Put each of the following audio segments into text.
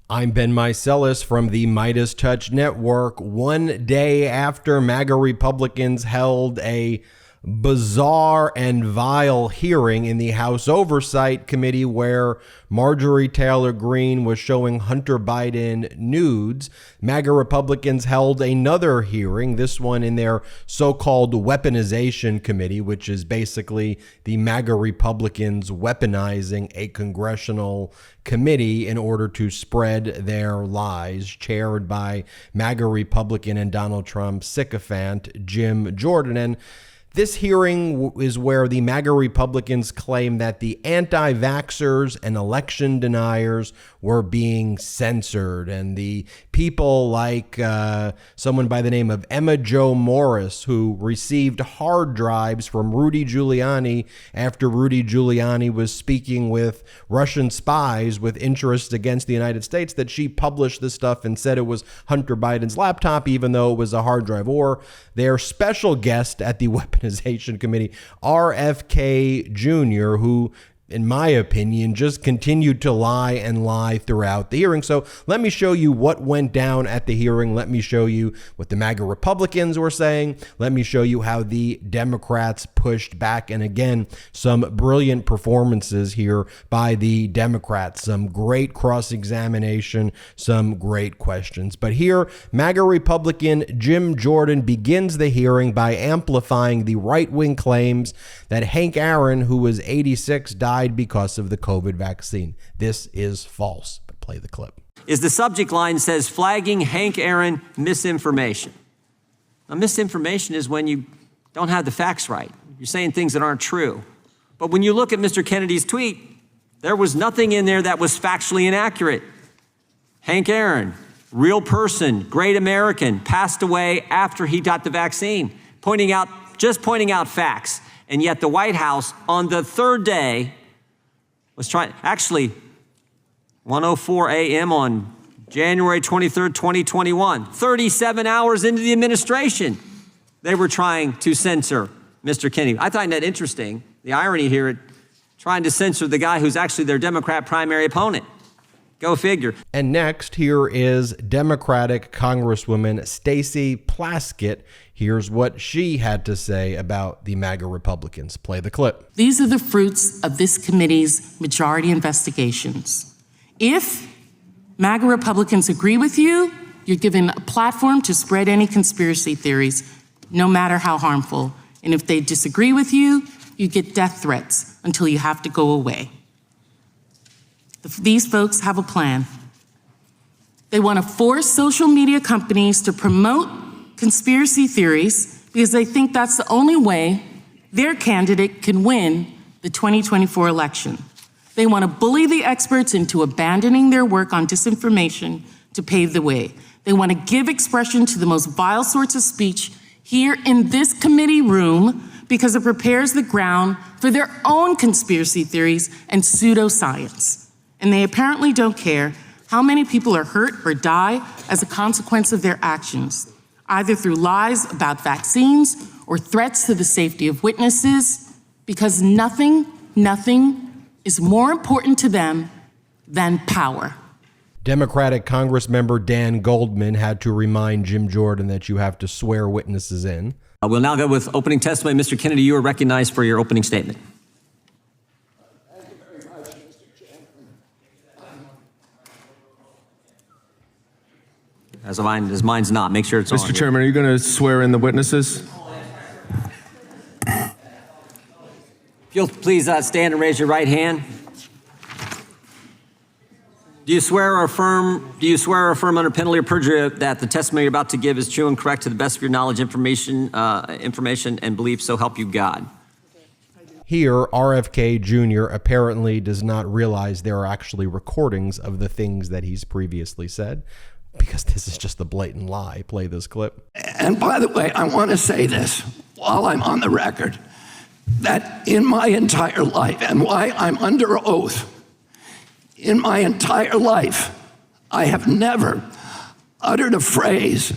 I'm Ben Meiselas from the MeidasTouch Network. One day after MAGA Republicans held a bizarre and vile hearing in the House Oversight Committee where Marjorie Taylor Greene was showing Hunter Biden nudes, MAGA Republicans held another hearing, this one in their so-called Weaponization Committee, which is basically the MAGA Republicans weaponizing a congressional committee in order to spread their lies, chaired by MAGA Republican and Donald Trump sycophant Jim Jordan. And this hearing is where the MAGA Republicans claim that the anti-vaxxers and election deniers were being censored, and the people like someone by the name of Emma Jo Morris, who received hard drives from Rudy Giuliani after Rudy Giuliani was speaking with Russian spies with interests against the United States, that she published this stuff and said it was Hunter Biden's laptop, even though it was a hard drive. Or their special guest at the Weaponization Committee, RFK Jr., who, in my opinion, just continued to lie and lie throughout the hearing. So let me show you what went down at the hearing. Let me show you what the MAGA Republicans were saying. Let me show you how the Democrats pushed back. And again, some brilliant performances here by the Democrats. Some great cross-examination, some great questions. But here, MAGA Republican Jim Jordan begins the hearing by amplifying the right-wing claims that Hank Aaron, who was 86, died because of the COVID vaccine. This is false, but play the clip. The subject line says, flagging Hank Aaron misinformation. Now, misinformation is when you don't have the facts right. You're saying things that aren't true. But when you look at Mr. Kennedy's tweet, there was nothing in there that was factually inaccurate. Hank Aaron, real person, great American, passed away after he got the vaccine, pointing out facts. And yet the White House on the third day was trying, actually 1:04 a.m. on January 23rd, 2021, 37 hours into the administration, they were trying to censor Mr. Kennedy. I find that interesting, the irony here, trying to censor the guy who's actually their Democrat primary opponent. Go figure. And next, here is Democratic Congresswoman Stacey Plaskett. Here's what she had to say about the MAGA Republicans. Play the clip. These are the fruits of this committee's majority investigations. If MAGA Republicans agree with you, you're given a platform to spread any conspiracy theories, no matter how harmful. And if they disagree with you, you get death threats until you have to go away. These folks have a plan. They want to force social media companies to promote conspiracy theories because they think that's the only way their candidate can win the 2024 election. They want to bully the experts into abandoning their work on disinformation to pave the way. They want to give expression to the most vile sorts of speech here in this committee room because it prepares the ground for their own conspiracy theories and pseudoscience. And they apparently don't care how many people are hurt or die as a consequence of their actions, either through lies about vaccines or threats to the safety of witnesses, because nothing is more important to them than power. Democratic Congressmember Dan Goldman had to remind Jim Jordan that you have to swear witnesses in. We'll now go with opening testimony. Mr. Kennedy, you are recognized for your opening statement. As mine's not. Make sure it's on. Mr. Chairman, are you going to swear in the witnesses? If you'll please stand and raise your right hand. Do you swear or affirm under penalty of perjury that the testimony you're about to give is true and correct to the best of your knowledge, information and belief, so help you God? Here, RFK Jr. apparently does not realize there are actually recordings of the things that he's previously said, because this is just a blatant lie. Play this clip. And by the way, I want to say this while I'm on the record, that in my entire life, and why I'm under oath, in my entire life, I have never uttered a phrase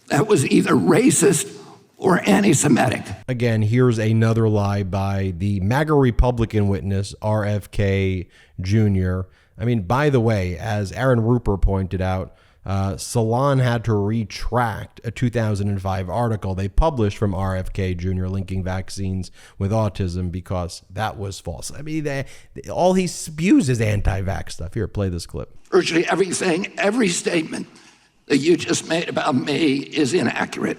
that was either racist or anti-Semitic. Again, here's another lie by the MAGA Republican witness, RFK Jr. I mean, by the way, as Aaron Rupert pointed out, Salon had to retract a 2005 article they published from RFK Jr. linking vaccines with autism because that was false. I mean, all he spews is anti-vax stuff. Here, play this clip. Virtually everything, every statement that you just made about me is inaccurate.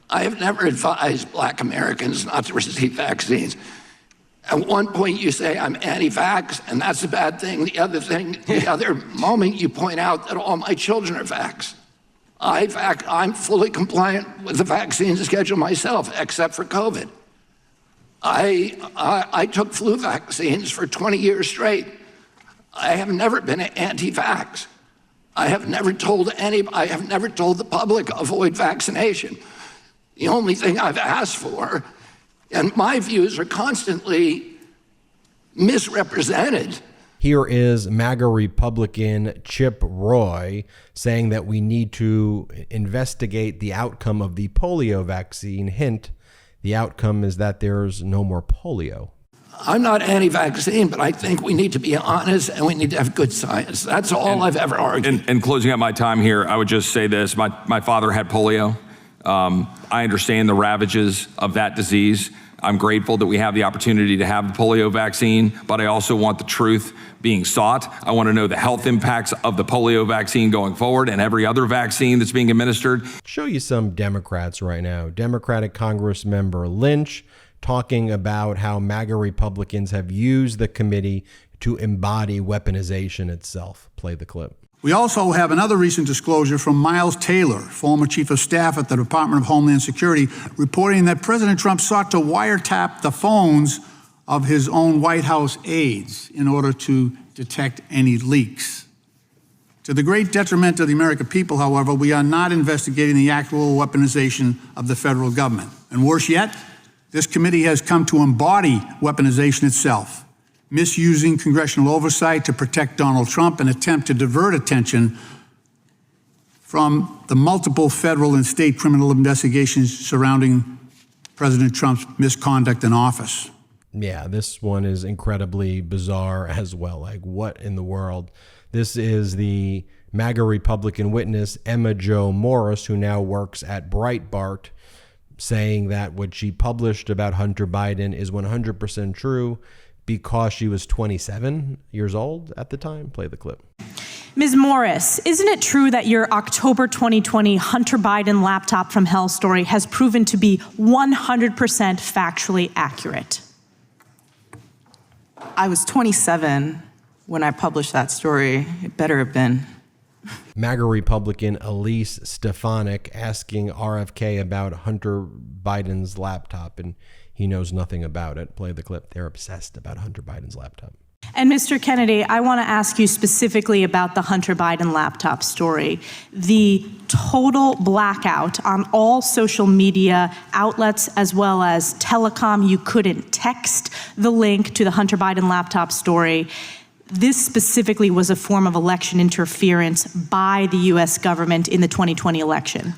I have never advised Black Americans not to receive vaccines. At one point you say I'm anti-vax, and that's a bad thing. The other moment you point out that all my children are vax. I'm fully compliant with the vaccine schedule myself, except for COVID. I took flu vaccines for 20 years straight. I have never been anti-vax. I have never told the public avoid vaccination. The only thing I've asked for, and my views are constantly misrepresented. Here is MAGA Republican Chip Roy saying that we need to investigate the outcome of the polio vaccine. Hint, the outcome is that there's no more polio. I'm not anti-vaccine, but I think we need to be honest and we need to have good science. That's all I've ever argued. And closing out my time here, I would just say this. My father had polio. I understand the ravages of that disease. I'm grateful that we have the opportunity to have the polio vaccine, but I also want the truth being sought. I want to know the health impacts of the polio vaccine going forward and every other vaccine that's being administered. Show you some Democrats right now. Democratic Congress member Lynch talking about how MAGA Republicans have used the committee to embody weaponization itself. Play the clip. We also have another recent disclosure from Miles Taylor, former chief of staff at the Department of Homeland Security, reporting that President Trump sought to wiretap the phones of his own White House aides in order to detect any leaks. To the great detriment of the American people, however, we are not investigating the actual weaponization of the federal government. And worse yet, this committee has come to embody weaponization itself, misusing congressional oversight to protect Donald Trump and attempt to divert attention from the multiple federal and state criminal investigations surrounding President Trump's misconduct in office. Yeah, this one is incredibly bizarre as well. Like, what in the world? This is the MAGA Republican witness, Emma Jo Morris, who now works at Breitbart, saying that what she published about Hunter Biden is 100% true because she was 27 years old at the time. Play the clip. Ms. Morris, isn't it true that your October 2020 Hunter Biden laptop from hell story has proven to be 100% factually accurate? I was 27 when I published that story. It better have been. MAGA Republican Elise Stefanik asking RFK about Hunter Biden's laptop, and he knows nothing about it. Play the clip. They're obsessed about Hunter Biden's laptop. And Mr. Kennedy, I want to ask you specifically about the Hunter Biden laptop story. The total blackout on all social media outlets as well as telecom. You couldn't text the link to the Hunter Biden laptop story. This specifically was a form of election interference by the U.S. government in the 2020 election.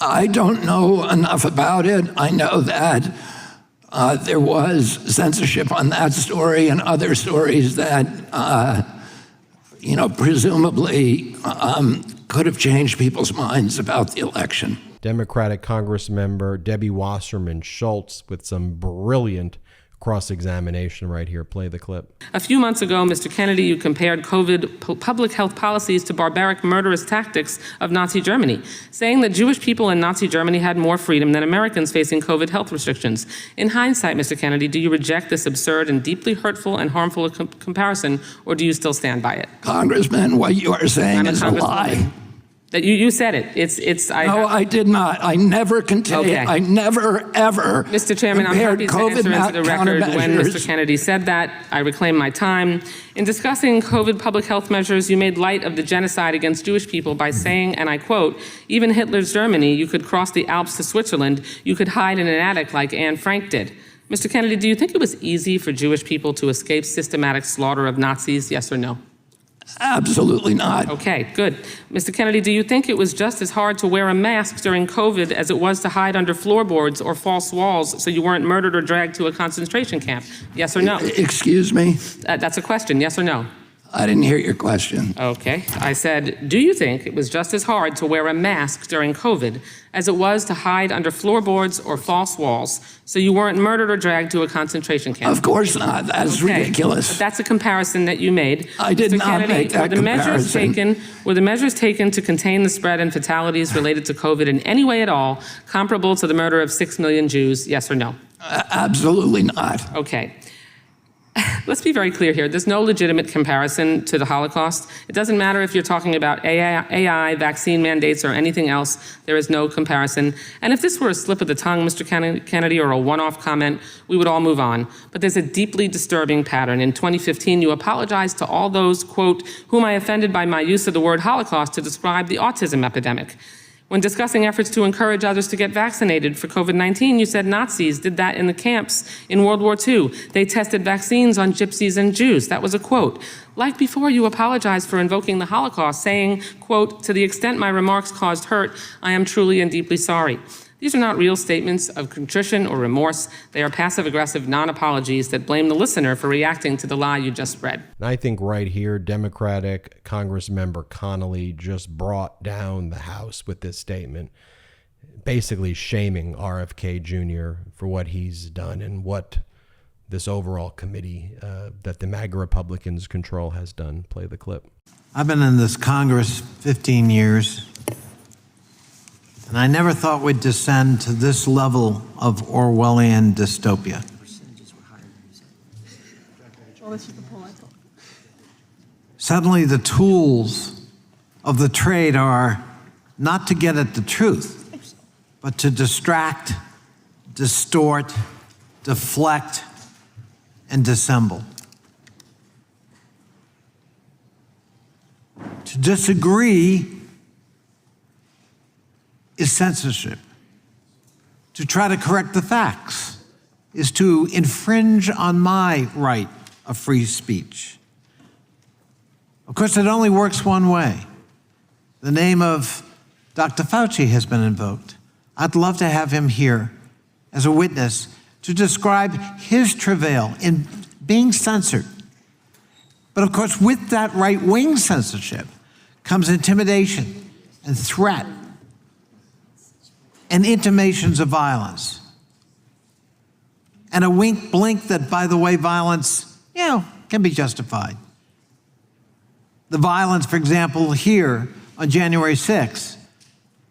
I don't know enough about it. I know that there was censorship on that story and other stories that, presumably could have changed people's minds about the election. Democratic Congress member Debbie Wasserman Schultz with some brilliant cross-examination right here. Play the clip. A few months ago, Mr. Kennedy, you compared COVID public health policies to barbaric, murderous tactics of Nazi Germany, saying that Jewish people in Nazi Germany had more freedom than Americans facing COVID health restrictions. In hindsight, Mr. Kennedy, do you reject this absurd and deeply hurtful and harmful comparison, or do you still stand by it? Congressman, what you are saying is a lie. That you said it. No, I did not. I never contained. Okay. I never, ever. Mr. Chairman, I'm happy to enter into the record when Mr. Kennedy said that. I reclaim my time. In discussing COVID public health measures, you made light of the genocide against Jewish people by saying, and I quote, even Hitler's Germany, you could cross the Alps to Switzerland, you could hide in an attic like Anne Frank did. Mr. Kennedy, do you think it was easy for Jewish people to escape systematic slaughter of Nazis, yes or no? Absolutely not. Okay, good. Mr. Kennedy, do you think it was just as hard to wear a mask during COVID as it was to hide under floorboards or false walls so you weren't murdered or dragged to a concentration camp? Yes or no? Excuse me? That's a question, yes or no? I didn't hear your question. Okay. I said, do you think it was just as hard to wear a mask during COVID as it was to hide under floorboards or false walls so you weren't murdered or dragged to a concentration camp? Of course not. That's ridiculous. But that's a comparison that you made. I did not make that comparison. Were the measures taken to contain the spread and fatalities related to COVID in any way at all comparable to the murder of 6 million Jews, yes or no? Absolutely not. Okay. Let's be very clear here. There's no legitimate comparison to the Holocaust. It doesn't matter if you're talking about AI, vaccine mandates, or anything else. There is no comparison. And if this were a slip of the tongue, Mr. Kennedy, or a one-off comment, we would all move on. But there's a deeply disturbing pattern. In 2015, you apologized to all those, quote, whom I offended by my use of the word Holocaust to describe the autism epidemic. When discussing efforts to encourage others to get vaccinated for COVID-19, you said Nazis did that in the camps in World War II. They tested vaccines on gypsies and Jews. That was a quote. Like before, you apologized for invoking the Holocaust, saying, quote, to the extent my remarks caused hurt, I am truly and deeply sorry. These are not real statements of contrition or remorse. They are passive-aggressive non-apologies that blame the listener for reacting to the lie you just read. And I think right here, Democratic Congressmember Connolly just brought down the House with this statement, basically shaming RFK Jr. for what he's done and what this overall committee that the MAGA Republicans control has done. Play the clip. I've been in this Congress 15 years. And I never thought we'd descend to this level of Orwellian dystopia. Suddenly the tools of the trade are not to get at the truth, but to distract, distort, deflect, and dissemble. To disagree is censorship. To try to correct the facts is to infringe on my right of free speech. Of course, it only works one way. The name of Dr. Fauci has been invoked. I'd love to have him here as a witness to describe his travail in being censored. But of course, with that right-wing censorship comes intimidation and threat and intimations of violence. And a wink blink that, by the way, violence, can be justified. The violence, for example, here on January 6th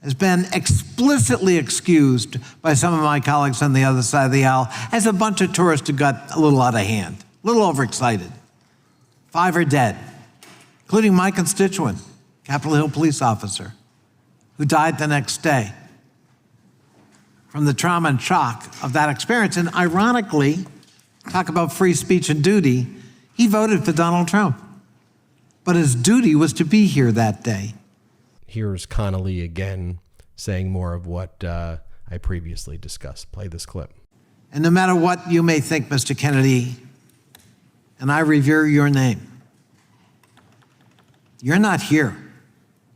has been explicitly excused by some of my colleagues on the other side of the aisle as a bunch of tourists who got a little out of hand, a little overexcited. 5 are dead, including my constituent, Capitol Hill police officer, who died the next day from the trauma and shock of that experience. And ironically, talk about free speech and duty, he voted for Donald Trump. But his duty was to be here that day. Here's Connolly again saying more of what I previously discussed. Play this clip. And no matter what you may think, Mr. Kennedy, and I revere your name, you're not here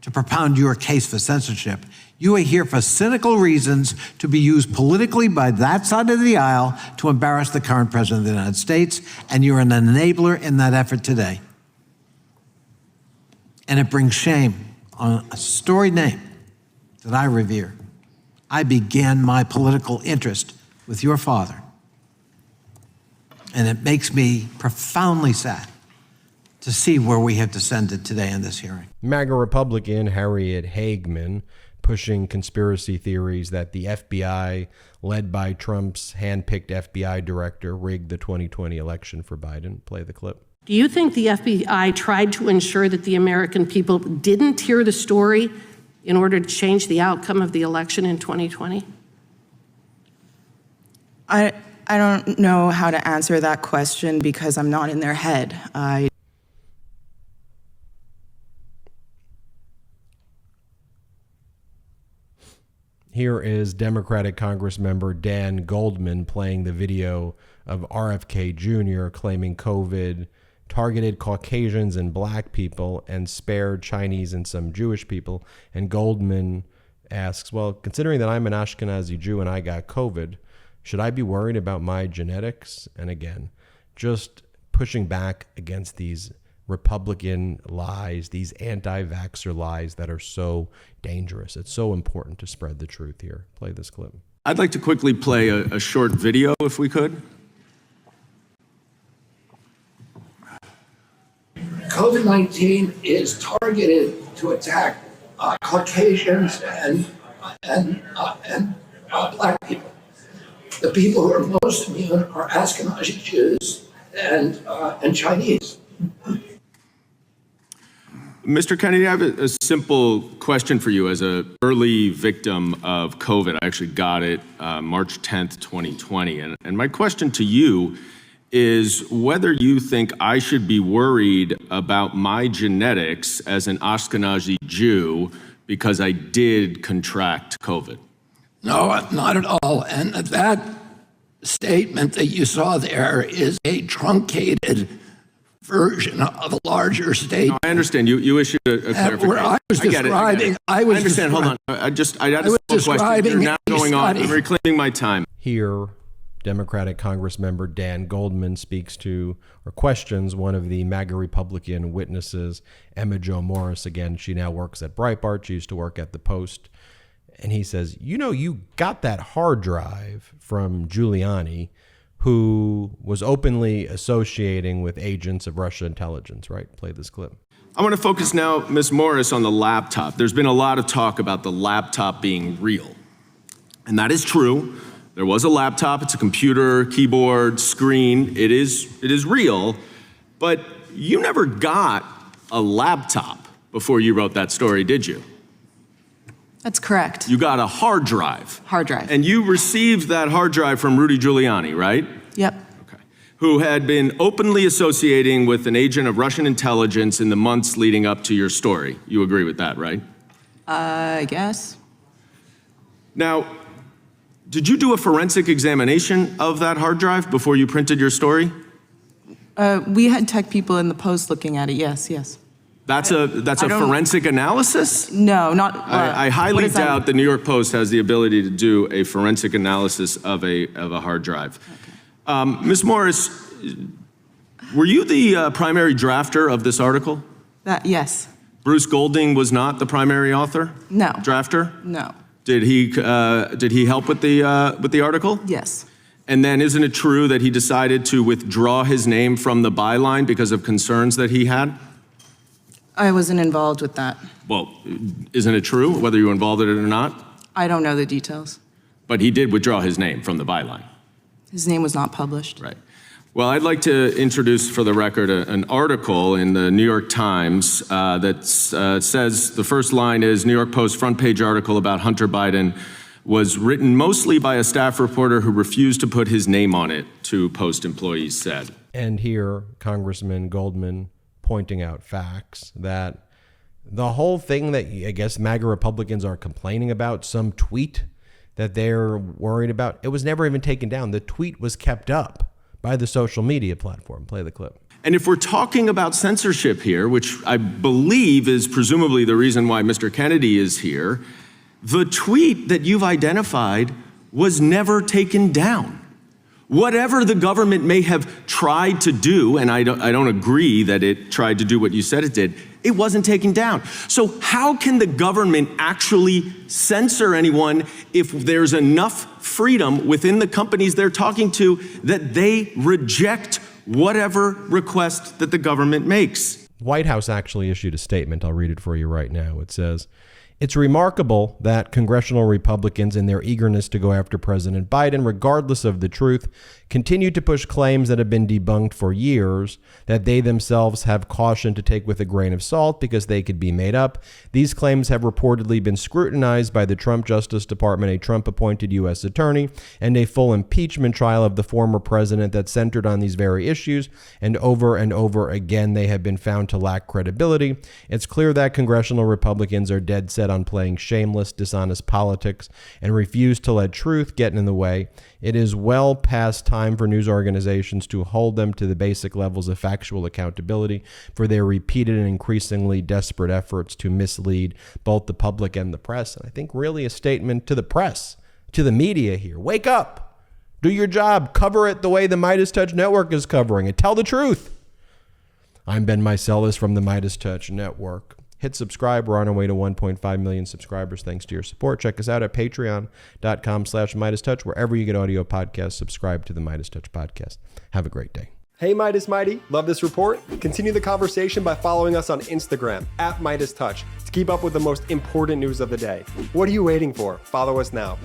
to propound your case for censorship. You are here for cynical reasons to be used politically by that side of the aisle to embarrass the current president of the United States, and you're an enabler in that effort today. And it brings shame on a storied name that I revere. I began my political interest with your father, and it makes me profoundly sad to see where we have descended today in this hearing. MAGA Republican Harriet Hageman pushing conspiracy theories that the FBI, led by Trump's hand-picked FBI director, rigged the 2020 election for Biden. Play the clip. Do you think the FBI tried to ensure that the American people didn't hear the story in order to change the outcome of the election in 2020? I don't know how to answer that question because I'm not in their head. Here is Democratic Congressmember Dan Goldman playing the video of RFK Jr. claiming COVID targeted Caucasians and black people and spared Chinese and some Jewish people. And Goldman asks, well, considering that I'm an Ashkenazi Jew and I got COVID, should I be worried about my genetics? And again, just pushing back against these Republican lies, these anti-vaxxer lies that are so dangerous. It's so important to spread the truth here. Play this clip. I'd like to quickly play a short video, if we could. COVID-19 is targeted to attack Caucasians and black people. The people who are most immune are Ashkenazi Jews and Chinese. Mr. Kennedy, I have a simple question for you as an early victim of COVID. I actually got it March 10th, 2020. And my question to you is whether you think I should be worried about my genetics as an Ashkenazi Jew because I did contract COVID. No, not at all. And that statement that you saw there is a truncated version of a larger statement. No, I understand. You issued a clarification. Where I was describing, I understand. Hold on. I had a simple question. You're now going on. I'm reclaiming my time. Here, Democratic Congress member Dan Goldman speaks to or questions one of the MAGA Republican witnesses, Emma Jo Morris. Again, she now works at Breitbart. She used to work at the Post. And he says, you know, you got that hard drive from Giuliani, who was openly associating with agents of Russia intelligence, right? Play this clip. I want to focus now, Ms. Morris, on the laptop. There's been a lot of talk about the laptop being real. And that is true. There was a laptop. It's a computer, keyboard, screen. It is real. But you never got a laptop before you wrote that story, did you? That's correct. You got a hard drive. Hard drive. And you received that hard drive from Rudy Giuliani, right? Yep. Okay. Who had been openly associating with an agent of Russian intelligence in the months leading up to your story. You agree with that, right? I guess. Now, did you do a forensic examination of that hard drive before you printed your story? We had tech people in the Post looking at it, yes. That's a forensic analysis? No, not. I highly doubt the New York Post has the ability to do a forensic analysis of a hard drive. Okay. Ms. Morris, were you the primary drafter of this article? Yes. Bruce Golding was not the primary author? No. Drafter? No. Did he help with the article? Yes. And then isn't it true that he decided to withdraw his name from the byline because of concerns that he had? I wasn't involved with that. Well, isn't it true, whether you were involved in it or not? I don't know the details. But he did withdraw his name from the byline. His name was not published. Right. Well, I'd like to introduce for the record an article in the New York Times that says the first line is New York Post front page article about Hunter Biden was written mostly by a staff reporter who refused to put his name on it, two Post employees said. And here, Congressman Goldman pointing out facts that the whole thing that I guess MAGA Republicans are complaining about, some tweet that they're worried about, it was never even taken down. The tweet was kept up by the social media platform. Play the clip. And if we're talking about censorship here, which I believe is presumably the reason why Mr. Kennedy is here, the tweet that you've identified was never taken down. Whatever the government may have tried to do, and I don't agree that it tried to do what you said it did, it wasn't taken down. So how can the government actually censor anyone if there's enough freedom within the companies they're talking to that they reject whatever request that the government makes? White House actually issued a statement. I'll read it for you right now. It says, "It's remarkable that congressional Republicans, in their eagerness to go after President Biden, regardless of the truth, continue to push claims that have been debunked for years, that they themselves have cautioned to take with a grain of salt because they could be made up. These claims have reportedly been scrutinized by the Trump Justice Department, a Trump-appointed U.S. attorney, and a full impeachment trial of the former president that centered on these very issues, and over again they have been found to lack credibility. It's clear that congressional Republicans are dead set on playing shameless, dishonest politics and refuse to let truth get in the way. It is well past time for news organizations to hold them to the basic levels of factual accountability for their repeated and increasingly desperate efforts to mislead both the public and the press." And I think really a statement to the press, to the media here. Wake up, do your job, cover it the way the MeidasTouch network is covering it. Tell the truth. I'm Ben Meiselas from the MeidasTouch Network. Hit subscribe. We're on our way to 1.5 million subscribers thanks to your support. Check us out at patreon.com/MeidasTouch. Wherever you get audio podcasts, subscribe to the MeidasTouch podcast. Have a great day. Hey Meidas Mighty, love this report? Continue the conversation by following us on Instagram at MeidasTouch to keep up with the most important news of the day. What are you waiting for? Follow us now.